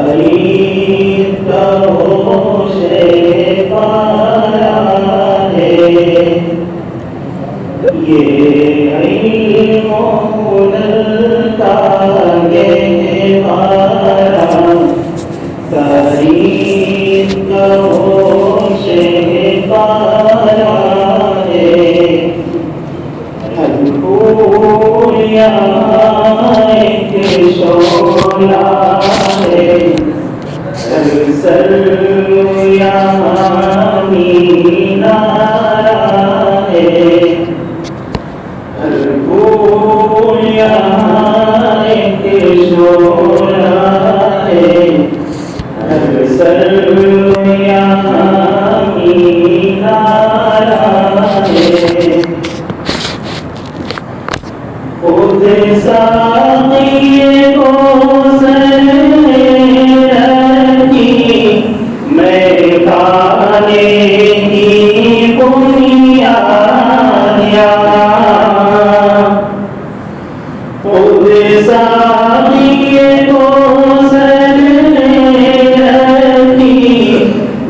तारीफ कहो शे पारा है ये इल्मुल्का गहवारा तारीफ कहो शे पारा है हर फूल यहाँ एक शोला है हर सर्व यहाँ मीनारा है हर फूल यहाँ एक शोला है हर सर्व यहाँ मीनारा है खुद साक़िए को सर रखी मैं खाने की बुनियाद खुद साक़िए को सर रखी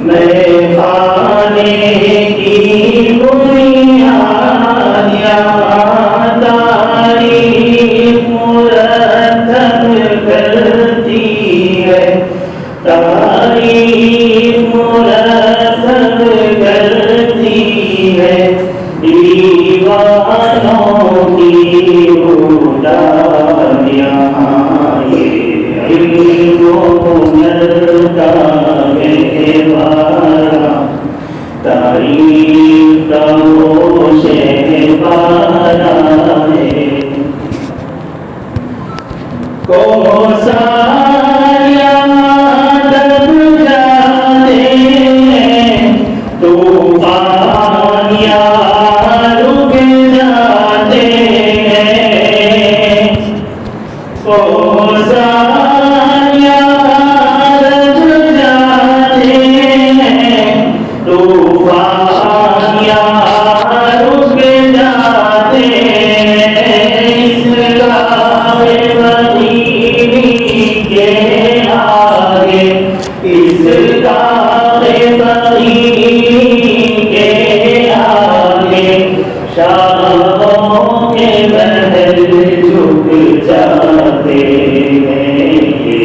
मैं खाने की बुनियाद तारीफ मुरत्तब करती है तारीफ मुरत्तब करती है दीवानों की उड़ानियाँ ये इल्मुल्का गहवारा तारीफ कहो शे पारा है कोसाया दब जाते हैं तूफान या रुक जाते हैं कोसाया दब जाते हैं तूफान या रुक जाते हैं इसका के आगे इसका के आगे शाहों के महल झुक जाते हैं ये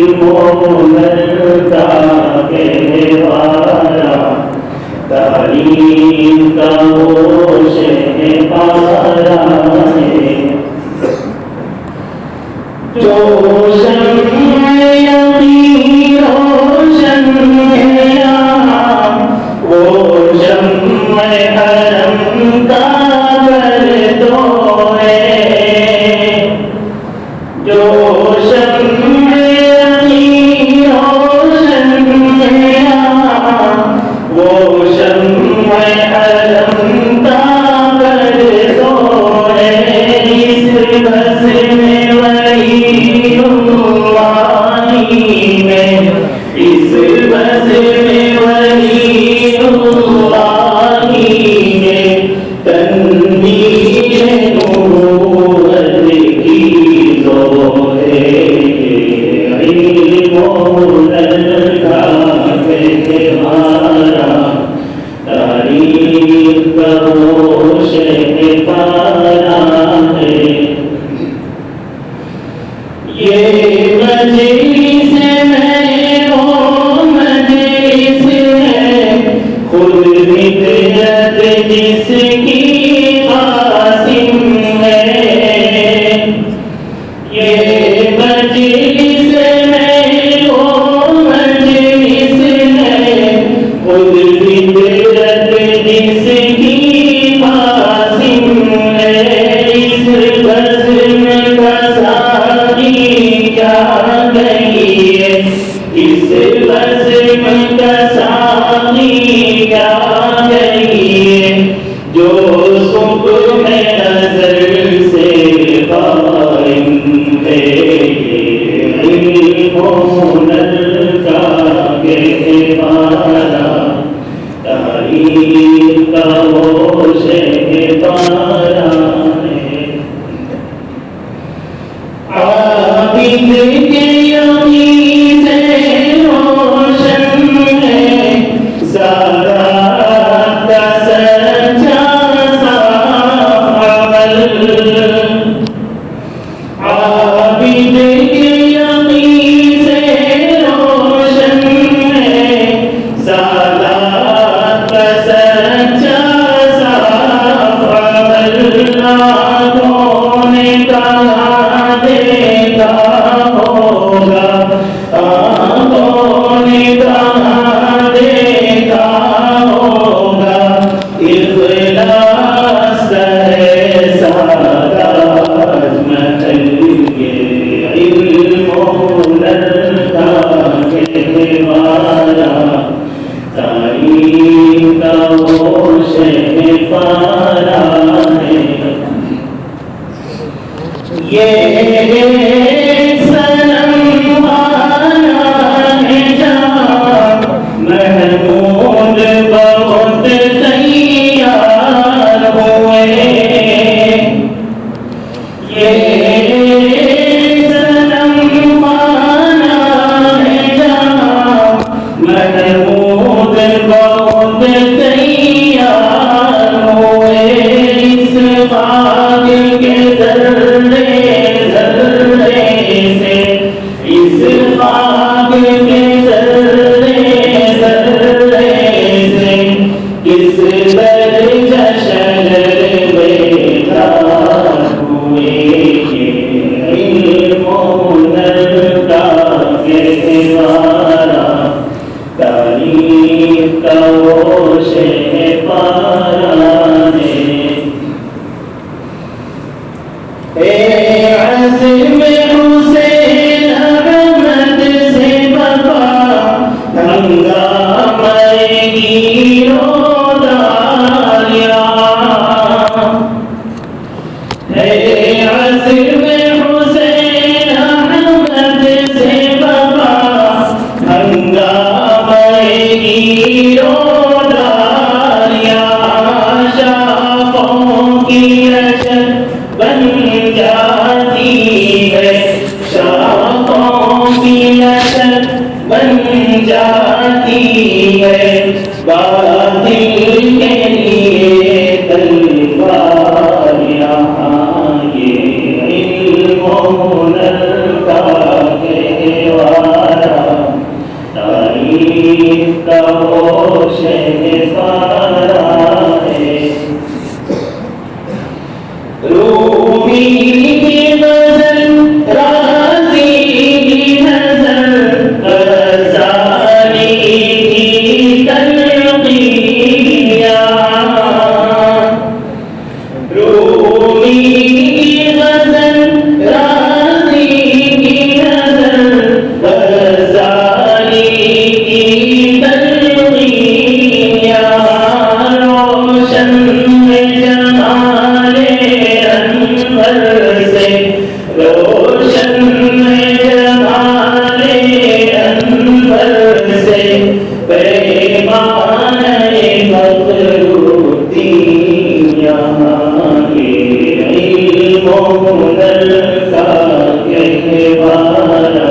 इल्मुल्का गहवारा तारीफ कहो शे पारा है जो शम्म यकीन रोशन है यहाँ वो शम्म हरम का कर दो है जो शम्म यकीन रोशन है यहाँ वो शम्म हरम का कर दो है इस बस में इस बस में वलीउल्लाही में तन्वीर नूरत की लो है इल्मुल्का गहवारा तारीफ कहो शे पारा है ये मजलिस खुद मित्रत जिसकी कासिम है ये मजलिस में वो मजलिस है खुद मित्रत जिसकी कासिम है इस बज़्म का साकी क्या गई है इस बज़्म का साकी क्या गई है जो सुबह नज़र से कायम है इल्मुल्का गहवारा तारीफ कहो शे पारा है आबिद के यकीन है बातिल के लिए तलवार यहाँ ये इल्म हुनर का गहवारा तारीफ का वो शहसारा है। रूमी की गज़ल राज़ी की नज़र ग़ज़ाली की तलक़ियाँ रूमी की गज़ल राज़ी की नज़र ग़ज़ाली की तलक़ियाँ रोशन में जमाले अनवर से रोशन में जमाले अनवर से पैमाने मखलूक़ी यहाँ ये इल्म हुनर का गहवारा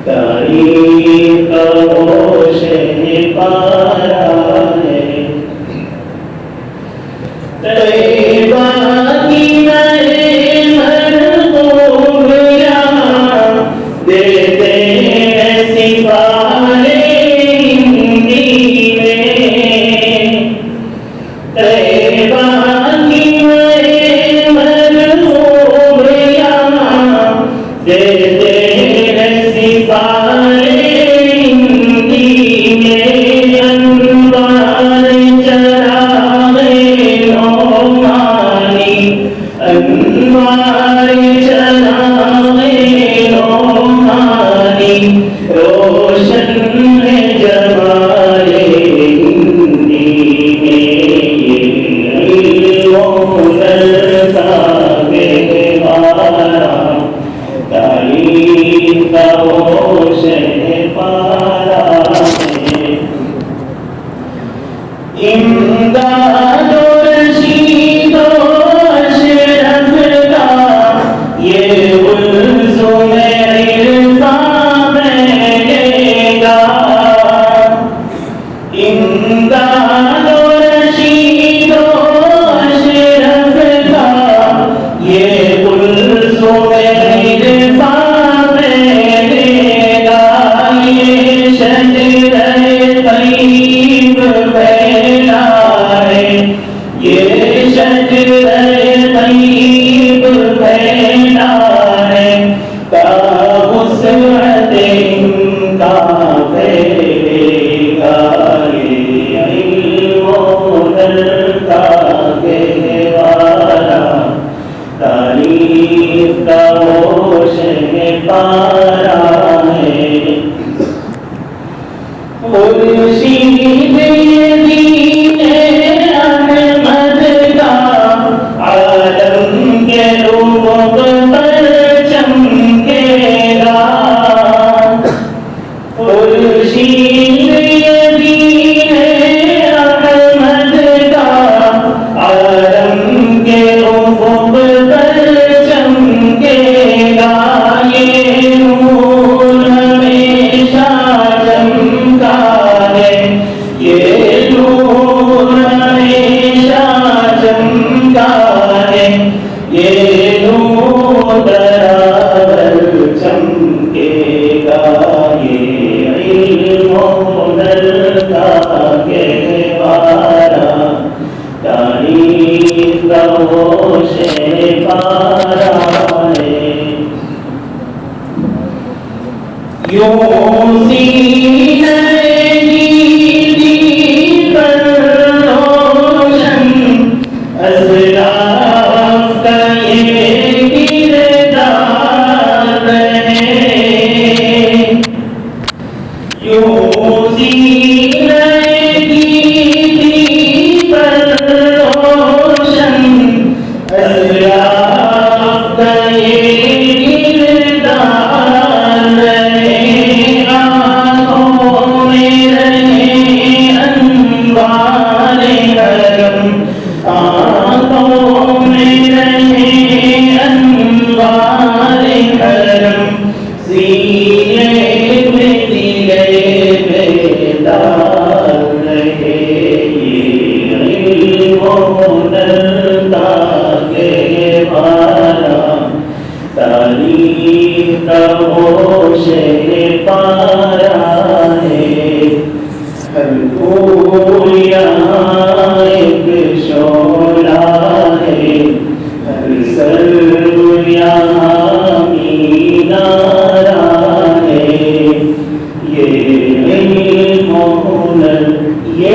तारीफ का वो शहपारा है। तैबा की नए मरहूम यहाँ देते हैं सिपाहे हिंदी में। तैबा की नए मरहूम यहाँ देते हैं सिपाहे हिंदी में। अनवार चराग़े नौमानी अनवार चराग़े नौमानी रोशन है जमाले हिंदी में। ये इल्म हुनर का गहवारा तारीफ का वो शहपारा है। इमदाद रशीद अशरफ का ये गुलज़ुम इरफ़ां बहलेगा। इमदाद रशीद अशरफ का ये गुलज़ुम इरफ़ां बहलेगा। ये शजरे तय्यब फैला है ये शजरे तय्यब फैला है तावुस्अत इनका फैलेगा। ये इल्म हुनर का गहवारा तारीफ का वो शहपारा है। मुर्शिद दीन अहमद का आलम के रूप पर चमकेगा। मुर्शिद दीन अहमद का आलम के रूप पर चमकेगा। ये नूर हमेशा चमका है ये नूर हमेशा चमका है। ये नूर बराबर चमकेगा। ये इल्म हुनर का गहवारा तारीफ का वो शहपारा है। यूं सीने दी पर रोशन असराफ का ये किरदार है। यूं सीने दी पर रोशन असराफ का ये किरदार है। आँखों में रहे अनवार करम आँखों में रहे अनवार करम सीने में दिले बेदार ये